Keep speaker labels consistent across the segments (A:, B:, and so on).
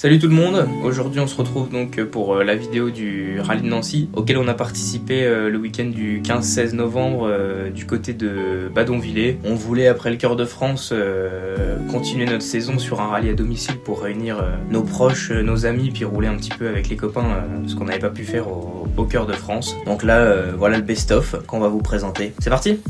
A: Salut tout le monde, aujourd'hui on se retrouve donc pour la vidéo du rallye de Nancy auquel on a participé le week-end du 15-16 novembre du côté de Badonvillers. On voulait après le Cœur de France continuer notre saison sur un rallye à domicile pour réunir nos proches, nos amis, puis rouler un petit peu avec les copains, ce qu'on n'avait pas pu faire au Cœur de France. Donc là voilà le best-of qu'on va vous présenter. C'est parti!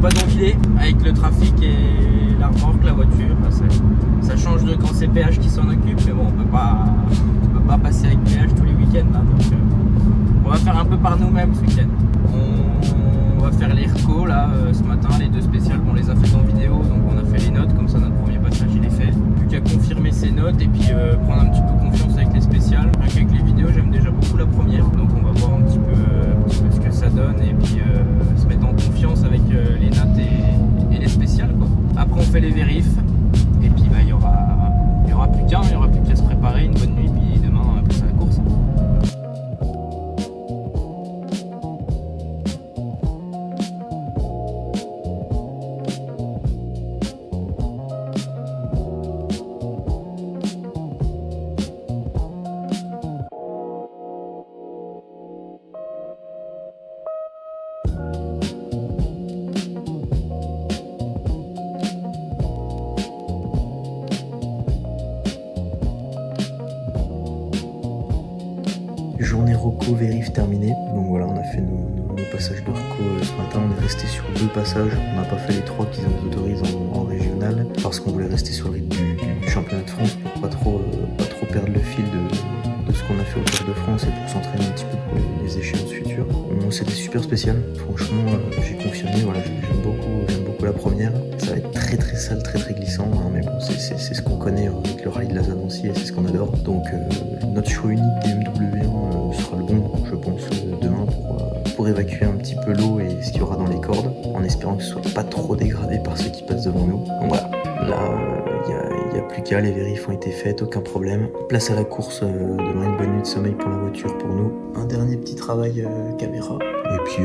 A: Badonvillers avec le trafic et la remorque, la voiture, ça change de quand c'est péage qui s'en occupe, mais bon, on peut pas passer avec péage tous les week-ends là, donc on va faire un peu par nous-mêmes ce week-end. On va faire les recos là ce matin, les deux spéciales, on les a fait en vidéo, donc on a fait les notes, comme ça notre premier passage il est fait. Plus qu'à confirmer ses notes et puis prendre un petit peu confiance avec les spéciales. Avec les vidéos j'aime déjà beaucoup la première, donc on va voir un petit peu ce que ça donne et puis se mettre en confiance avec les notes et les spéciales quoi. Après on fait les vérifs et puis il y aura plus qu'à se préparer, une bonne nuit, puis demain place à la course.
B: Journée reco vérif terminée, donc voilà, on a fait nos passages de reco ce matin. On est resté sur 2 passages, on n'a pas fait les 3 qu'ils nous autorisent en régional parce qu'on voulait rester sur le rythme du championnat de France pour pas trop perdre le fil de ce qu'on a fait au Tour de France et pour s'entraîner un petit peu pour les échéances futures. C'était super spécial, franchement j'ai confirmé, voilà, j'aime beaucoup la première. Ça va être très sale, très glissant, hein, mais bon c'est ce qu'on connaît avec le rallye de la Nancy et c'est ce qu'on adore. Donc notre choix unique des MW1 sera le bon, je pense, demain pour évacuer un petit peu l'eau et ce qu'il y aura dans les cordes, en espérant que ce soit pas trop dégradé par ceux qui passent devant nous. Donc voilà, là il n'y a plus qu'à, les vérifs ont été faites, aucun problème. Place à la course, demain une bonne nuit de sommeil pour la voiture pour nous. Un dernier petit travail caméra, et puis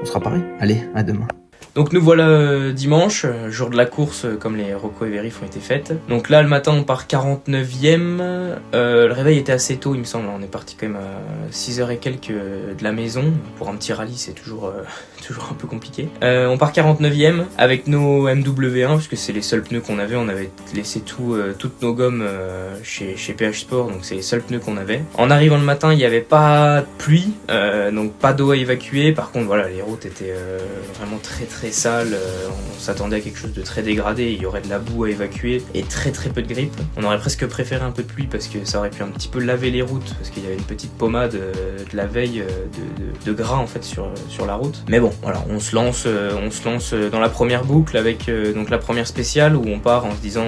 B: on sera pareil. Allez, à demain.
A: Donc nous voilà dimanche, jour de la course, comme les recos et vérifs ont été faites. Donc là le matin on part 49e, le réveil était assez tôt il me semble, on est parti quand même à 6h et quelques de la maison. Pour un petit rallye c'est toujours un peu compliqué. On part 49e avec nos MW1 parce que c'est les seuls pneus qu'on avait, on avait laissé toutes nos gommes chez PH Sport, donc c'est les seuls pneus qu'on avait. En arrivant le matin il n'y avait pas de pluie, donc pas d'eau à évacuer, par contre voilà les routes étaient vraiment très sale, on s'attendait à quelque chose de très dégradé, il y aurait de la boue à évacuer et très peu de grippe. On aurait presque préféré un peu de pluie parce que ça aurait pu un petit peu laver les routes, parce qu'il y avait une petite pommade de la veille de gras en fait sur la route. Mais bon voilà, on se lance dans la première boucle avec donc la première spéciale où on part en se disant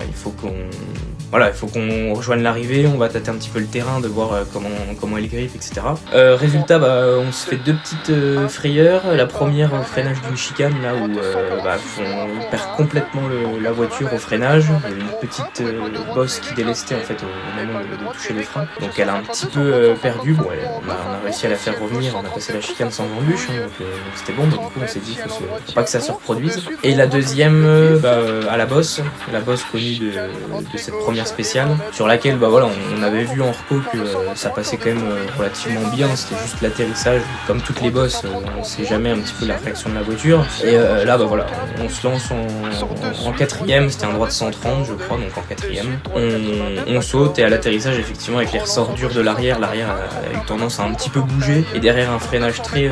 A: il faut qu'on rejoigne l'arrivée, on va tâter un petit peu le terrain, de voir comment elle grippe, etc. Résultat, on se fait 2 petites frayeurs. La première au freinage d'une chicane là où on perd complètement la voiture au freinage. Il y avait une petite bosse qui délestait en fait au moment de toucher les freins. Donc elle a un petit peu perdu. Bon, on a réussi à la faire revenir, on a passé la chicane sans embûche, hein, donc c'était bon, mais du coup on s'est dit faut pas que ça se reproduise. Et la deuxième à la bosse connue de cette première spéciale, sur laquelle on avait vu en reco que ça passait quand même relativement bien, c'était juste l'atterrissage. Comme toutes les bosses, on sait jamais un petit peu la réaction de la voiture. Et là on se lance en 4ème, c'était un droit de 130 je crois, donc en 4ème. On saute et à l'atterrissage effectivement avec les ressorts durs de l'arrière a eu tendance à un petit peu bouger. Et derrière un freinage très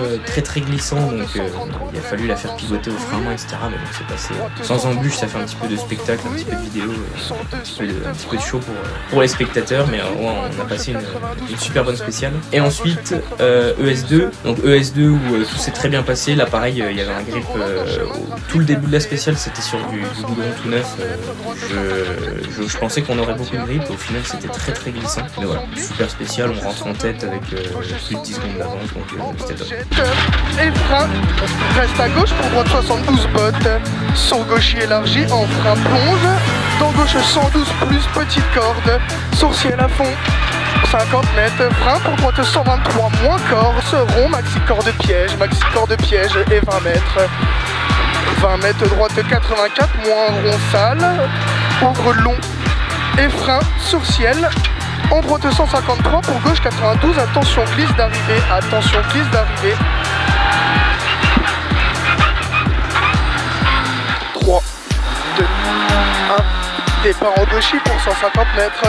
A: glissant, donc il a fallu la faire pivoter au frein à main, etc. Mais bon c'est passé sans embûche, ça fait un petit peu de spectacle, un petit peu de vidéo, un petit petit peu de show pour les spectateurs, mais ouais, on a passé une super bonne spéciale. Et ensuite ES2, donc ES2 où tout s'est très bien passé. Là pareil, il y avait un grip tout le début de la spéciale, c'était sur du goudron tout neuf. Je pensais qu'on aurait beaucoup de grip, au final c'était très très glissant. Mais voilà, super spécial, on rentre en tête avec plus de 10 secondes d'avance, donc c'était top.
C: Et le frein reste à gauche pour droite 72 bottes. Son gauche élargi en frein plonge. Dans gauche 112 plus petite corde. Sourciel à fond 50 mètres. Frein pour droite 123 moins corde. Rond maxi corde piège et 20 mètres. 20 mètres droite 84 moins rond sale. Ouvre long et frein sourciel. En droite 153 pour gauche 92, attention glisse d'arrivée, 3, 2, 1, départ en gauchis pour 150 mètres,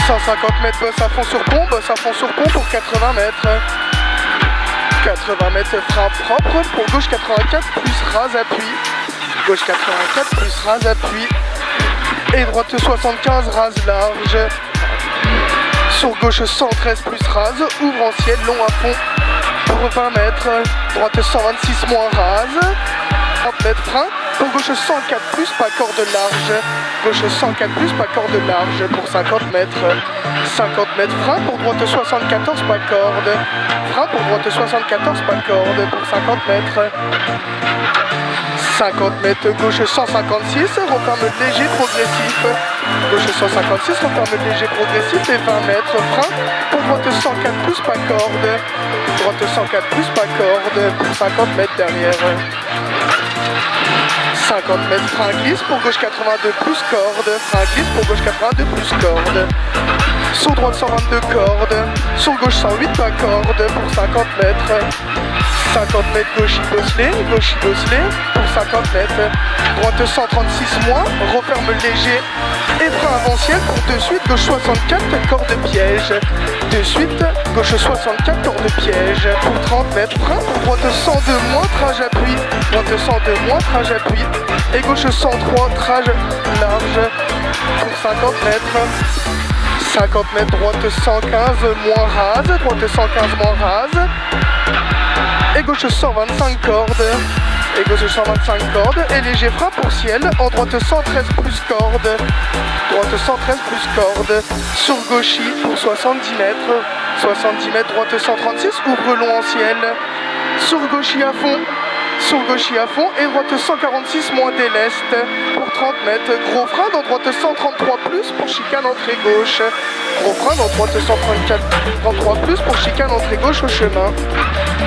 C: 150 mètres bosse à fond sur pont pour 80 mètres, 80 mètres frein propre pour gauche 84 plus rase appui, et droite 75 rase large. Sur gauche 113 plus rase, ouvre en ciel, long à fond pour 20 mètres, droite 126 moins rase, 30 mètres frein, pour gauche 104 plus, pas corde large, gauche 104 plus, pas corde large pour 50 mètres, 50 mètres frein, pour droite 74 pas corde, frein pour droite 74 pas corde pour 50 mètres, 50 mètres gauche 156, referme léger progressif. Gauche 156, referme léger progressif et 20 mètres frein. Pour droite 104 plus pas corde. Droite 104 plus pas corde pour 50 mètres derrière. 50 mètres frein glisse pour gauche 82 plus corde. Frein glisse pour gauche 82 plus corde. Sur droite 122 cordes. Sur gauche 108 pas corde pour 50 mètres. 50 mètres gauche bosselé pour 50 mètres. Droite 136 moins, referme léger et frein avant ciel pour de suite gauche 64 corde piège. De suite gauche 64 corde piège pour 30 mètres. Frein pour droite 102 moins trage appui. Droite 102 moins trage appui. Et gauche 103 trage large pour 50 mètres. 50 mètres droite 115 moins rase. Droite 115 moins rase. Et gauche 125 cordes, et léger frein pour ciel, en droite 113 plus corde, sur gauchis pour 70 mètres, droite 136, ouvre long en ciel, sur gauchis à fond, et droite 146 moins déleste pour 30 mètres, gros frein dans droite 133 plus pour chicane entrée gauche, gros frein dans droite 133 plus pour chicane entrée gauche au chemin.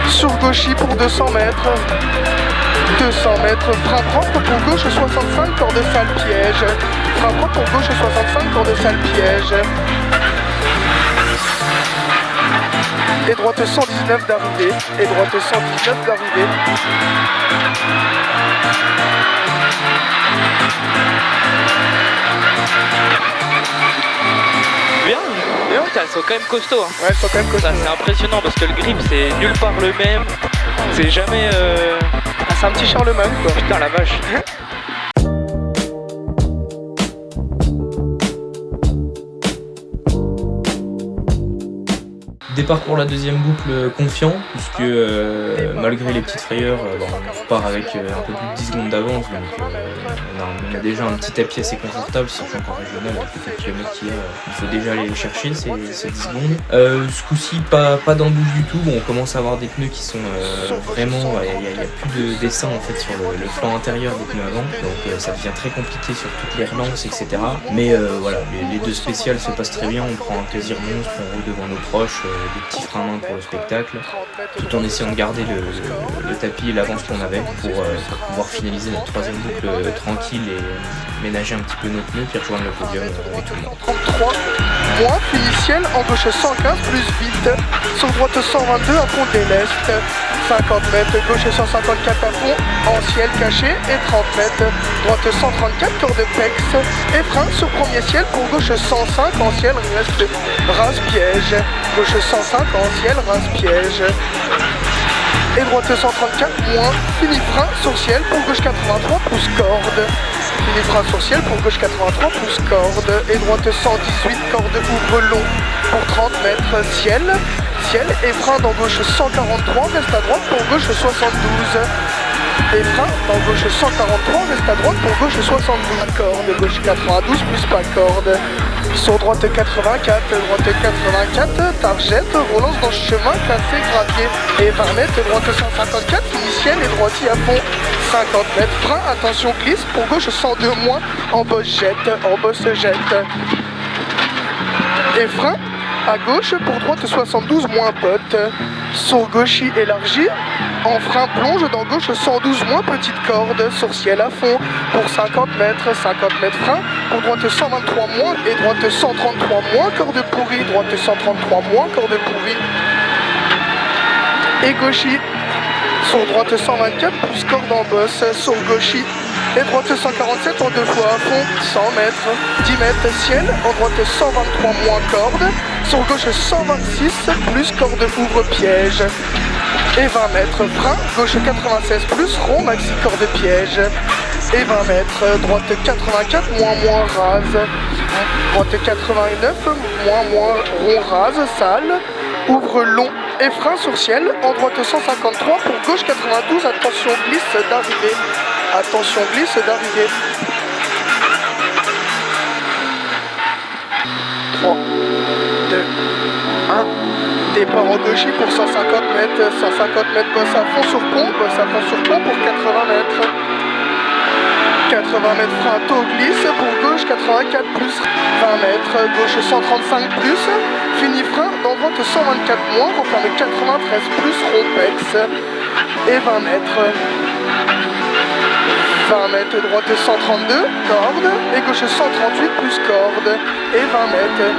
C: Sur gauchis pour 200 mètres, frein propre pour gauche 65 corde sale piège, frein propre pour gauche 65 corde sale piège, et droite 119 d'arrivée,
D: Bien, putain, elles sont quand même costauds. Hein.
C: Ouais, elles sont quand même costauds.
D: C'est impressionnant parce que le grip c'est nulle part le même. C'est jamais.
C: C'est un petit Charlemagne quoi.
D: Putain la vache.
A: Départ pour la deuxième boucle confiant, puisque malgré les petites frayeurs, on repart avec un peu plus de 10 secondes d'avance, donc on a déjà un petit tapis assez confortable, sachant qu'en régional, avec les 4 km qu'il y a, il faut déjà aller les chercher ces 10 secondes. Ce coup-ci, pas d'embûche du tout, on commence à avoir des pneus qui sont vraiment, il n'y a plus de dessin en fait sur le flanc intérieur des pneus avant, donc ça devient très compliqué sur toutes les relances, etc. Mais voilà, les deux spéciales se passent très bien, on prend un plaisir monstre, on roule devant nos proches, des petits freins main pour le spectacle, tout en essayant de garder le tapis et l'avance qu'on avait pour pouvoir finaliser notre troisième boucle tranquille et ménager un petit peu nos pneus puis rejoindre le podium avec tout le monde.
C: 33 moins finiciel en gauche 115 plus vite, sur droite 122 à fond déleste, 50 mètres gauche 154 à fond en ciel caché et 30 mètres droite 134 tour de pex et frein sur premier ciel pour gauche 105 en ciel reste rase piège, gauche 105 en ciel rase piège et droite 134 moins fini frein sur ciel pour gauche 83 plus corde Fini frein sur ciel pour gauche 83 plus corde. Et droite 118, corde ouvre long pour 30 mètres. Ciel, ciel et frein dans gauche 143, reste à droite pour gauche 72. Et frein dans gauche 143, reste à droite pour gauche 72. Corde, gauche 92 plus pas corde. Sur droite 84, droite 84, target, relance dans le chemin, cassé, gravier et 20 mètres, droite 154, initiale et droitier à fond, 50 mètres, frein, attention glisse, pour gauche 102 moins, en bosse jette, et frein, à gauche, pour droite 72 moins pote, sur gauche élargi, en frein plonge dans gauche 112 moins petite corde, sur ciel à fond pour 50 mètres frein, pour droite 123 moins et droite 133 moins, corde pourrie, droite 133 moins, corde pourrie, et gauchis, sur droite 124 plus corde en bosse, sur gauchis, et droite 147 en deux fois à fond, 100 mètres, 10 mètres ciel, en droite 123 moins corde, sur gauche 126 plus corde ouvre piège. Et 20 mètres, frein, gauche 96 plus, rond, maxi corde piège. Et 20 mètres, droite 84, moins rase. Droite 89, moins rond rase, sale. Ouvre long et frein sur ciel. En droite 153 pour gauche 92, attention glisse d'arrivée. Attention glisse d'arrivée. 3, 2, 1. Départ en gauchis pour 150 mètres, bosse à fond sur pont pour 80 mètres. 80 mètres frein taux glisse pour gauche 84 plus 20 mètres, gauche 135 plus, fini frein dans droite 124 moins, referme 93 plus rompex et 20 mètres. 20 mètres, droite 132, corde, et gauche 138 plus corde, et 20 mètres,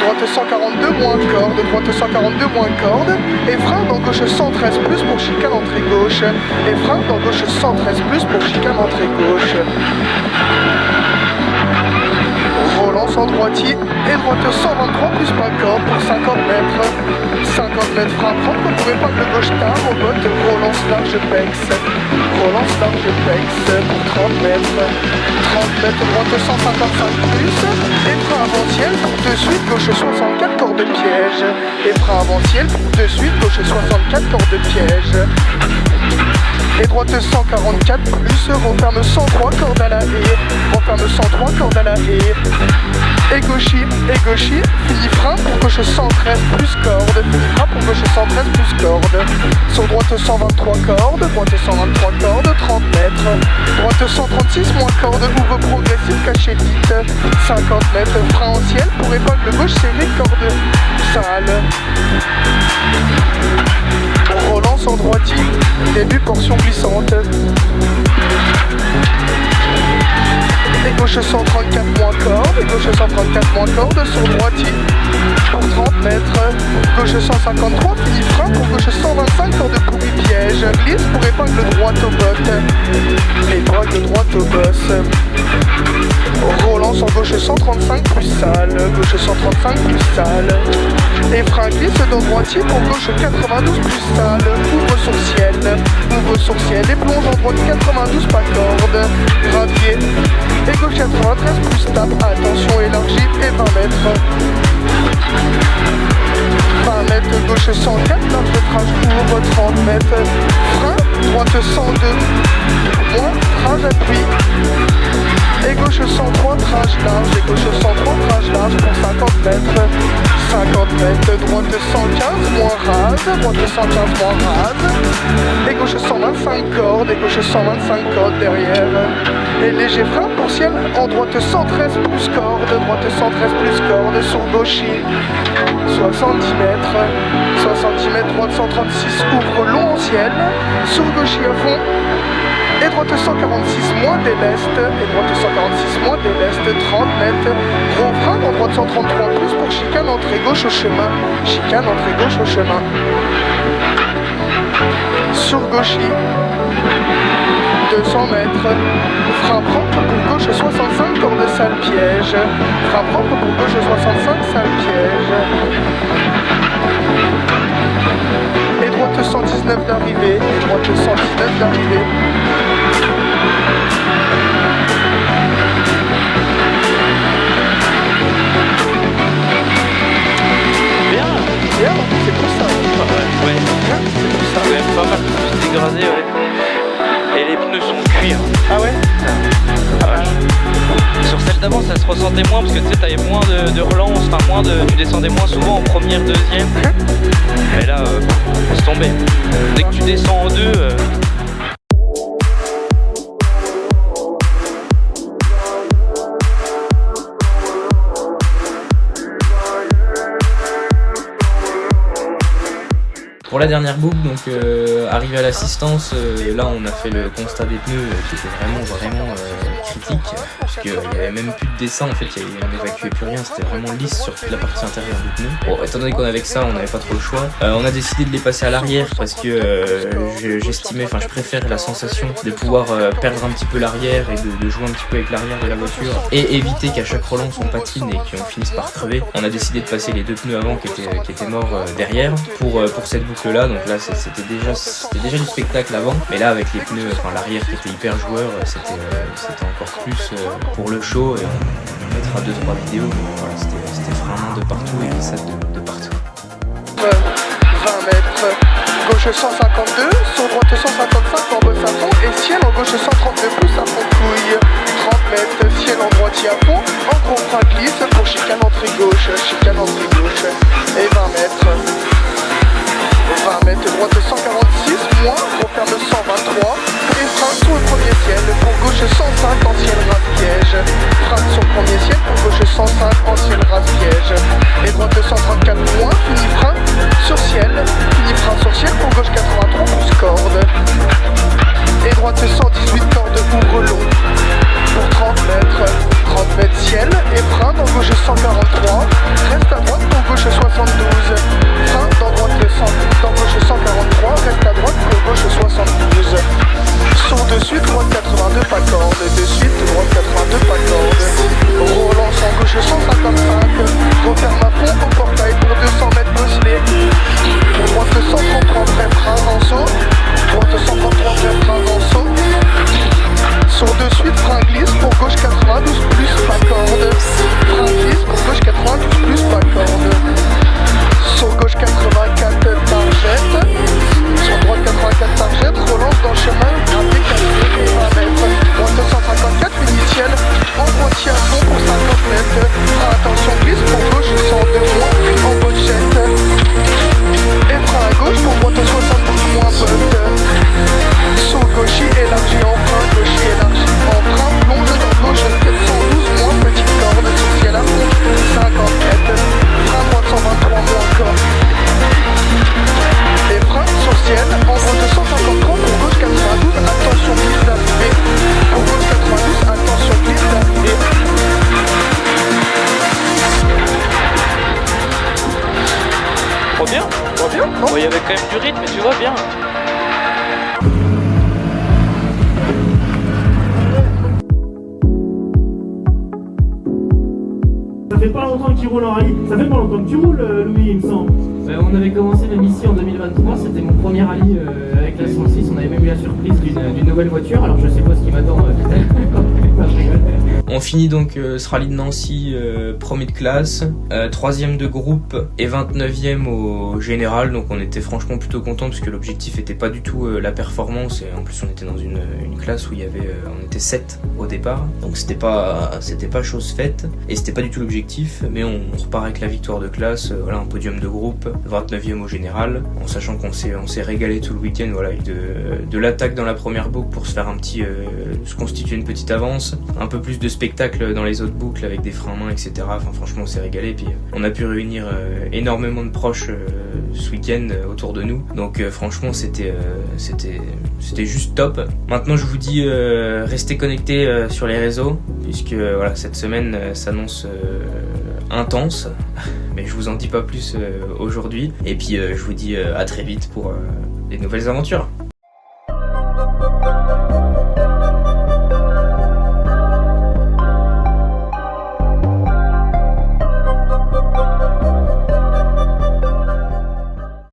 C: droite 142 moins corde, droite 142 moins corde, et frein dans gauche 113 plus pour chicane entrée gauche, et frein dans gauche 113 plus pour chicane entrée gauche. Relance en droitier, et droite 123 plus pas corde pour 50 mètres. 50 mètres frein propre pour épingle gauche tard au botte, relance large pex. Relance large pex pour 30 mètres. 30 mètres droite 155 plus, et frein avant ciel pour de suite gauche 64 corde de piège. Et frein avant ciel pour de suite gauche 64 corde de piège. Et droite 144 plus, referme 103 corde à la haie, referme 103 corde à la haie. Et gauchis, fini frein pour gauche 113 plus corde, fini frein pour gauche 113 plus corde. Sur droite 123 cordes, droite 123 cordes, 30 mètres. Droite 136 moins corde, ouvre progressive cachélite, 50 mètres, frein en ciel pour épingle gauche serrée, corde sale. Relance en droitier, début portion glissante. Et gauche 134 moins corde, et gauche 134 moins corde sur droitier pour 30 mètres. Gauche 153, fini frein pour gauche 125, corde pourri piège. Glisse pour épingle droite au botte. Épingle droite au boss. Relance en gauche 135 plus sale, gauche 135 plus sale. Et frein glisse dans droitier pour gauche 92 plus sale. Ouvre sur ciel et plonge en droite 92 pas corde. Gravier. Et gauche 93 plus tape, attention élargie et 20 mètres. 20 mètres, gauche 104, large trage court, 30 mètres. Frein, droite 102, moins, trage appui. Et gauche 103, trage large, et gauche 103, trage large pour 50 mètres. 50 mètres, droite 115, moins rase, droite 115, moins rase. Et gauche 125 cordes, et gauche 125 cordes derrière. Et léger frein pour ciel, en droite 113 plus corde, droite 113 plus corde, sur gauchis. 70 mètres, droite 136, ouvre long en ciel, sur gauchis à fond. Et droite 146 moins déleste, et droite 146 moins déleste, 30 mètres. Gros frein en droite 133 plus pour chicane entrée gauche au chemin. Chicane entrée gauche au chemin. Sur gauchis, 200 mètres. Frein propre pour gauche 65, corde sale piège. Frein propre pour gauche 65, sale piège. Et droite 119 d'arrivée, et droite 119 d'arrivée.
D: d'avant ça se ressentait moins parce que tu sais t'avais moins de relance, enfin tu descendais moins souvent en première, deuxième. Mais là, laisse tomber. Dès que tu descends en deux.
A: Pour la dernière boucle, donc arrivé à l'assistance, là on a fait le constat des pneus qui était vraiment critique, parce qu'il n'y avait même plus de dessin, en fait on n'évacuait plus rien, c'était vraiment lisse sur toute la partie intérieure du pneu. Bon, étant donné qu'on avait que ça, on n'avait pas trop le choix. On a décidé de les passer à l'arrière parce que je préfère la sensation de pouvoir perdre un petit peu l'arrière et de jouer un petit peu avec l'arrière de la voiture et éviter qu'à chaque relance on patine et qu'on finisse par crever. On a décidé de passer les deux pneus avant qui étaient morts derrière pour cette boucle là, donc là c'était déjà du spectacle avant, mais là avec les pneus, l'arrière qui était hyper joueur, c'était encore plus pour le show, et on mettra 2-3 vidéos, mais voilà, c'était vraiment de partout et glissade de partout.
C: 20 mètres, gauche 152, sur droite 155 en bosse à fond, et ciel en gauche 132 plus à fond couille. 30 mètres, ciel en droitier à fond, en gros frein glisse pour chicane entrée gauche, et 20 mètres. 20 mètres, droite 146, moins, referme 123, et frein sur le premier ciel, pour gauche 105, ancienne rase-piège. Frein sur le premier ciel, pour gauche 105, ancienne rase-piège. Et droite 134, moins, fini frein sur ciel, pour gauche 83, plus corde. Et droite 118, corde ouvre long, pour 30 mètres ciel, et frein dans gauche 143, reste à droite pour gauche 72, frein dans gauche 143, reste à droite pour gauche 72. Sur de suite, droite 82, pas corde, de suite, droite 82, pas corde. Relance en gauche 155, referme à fond au portail pour 200 mètres bosselé. Droite 133, vrai frein en saut, droite 133, vrai frein en saut. Sur de suite, frein glisse pour gauche 92 plus pas corde. Frein glisse pour gauche 92 plus pas corde. Sur gauche 84 target. Sur droite 84 target. Relance dans le chemin, gravé 20 mètres. Droite 154 initial. En droitier à fond pour 50 mètres. Attention glisse pour gauche 102 moins en bochette. Et frein à gauche pour droite 72 moins botte. Sur gaucher élargi en frein, gaucher élargi en frein, plonge dans gauche 112 moins petite corde, sur ciel à fond 50 mètres, frein droite 123 moins corde. Les freins sur ciel, en droite 153 pour gauche 92, attention glisse d'arrivée. Pour gauche 92, attention glisse d'arrivée.
D: Trop bien, non? Bon, il y avait quand même du rythme, mais tu vois bien.
E: Ça fait pas longtemps que tu roules en rallye. Ça fait pas longtemps que tu roules, Louis, il me semble.
F: On avait commencé même ici en 2023, c'était mon premier rallye avec la 106. On avait même eu la surprise d'une nouvelle voiture, alors je sais pas ce qui m'attend.
A: On finit donc ce rallye de Nancy premier de classe, 3ème de groupe et 29ème au général, donc on était franchement plutôt contents parce que l'objectif était pas du tout la performance, et en plus on était dans une classe où il y avait on était 7 au départ, donc c'était pas chose faite et c'était pas du tout l'objectif, mais on repart avec la victoire de classe, voilà, un podium de groupe, 29ème au général, en sachant qu'on s'est régalé tout le week-end, voilà, avec de l'attaque dans la première boucle pour se faire se constituer une petite avance, un peu plus de spectacle dans les autres boucles avec des freins à main, etc. Enfin, franchement, on s'est régalé. Puis on a pu réunir énormément de proches ce week-end autour de nous. Donc franchement, c'était juste top. Maintenant, je vous dis, restez connectés sur les réseaux, puisque voilà, cette semaine s'annonce intense. Mais je vous en dis pas plus aujourd'hui. Et puis je vous dis à très vite pour les nouvelles aventures.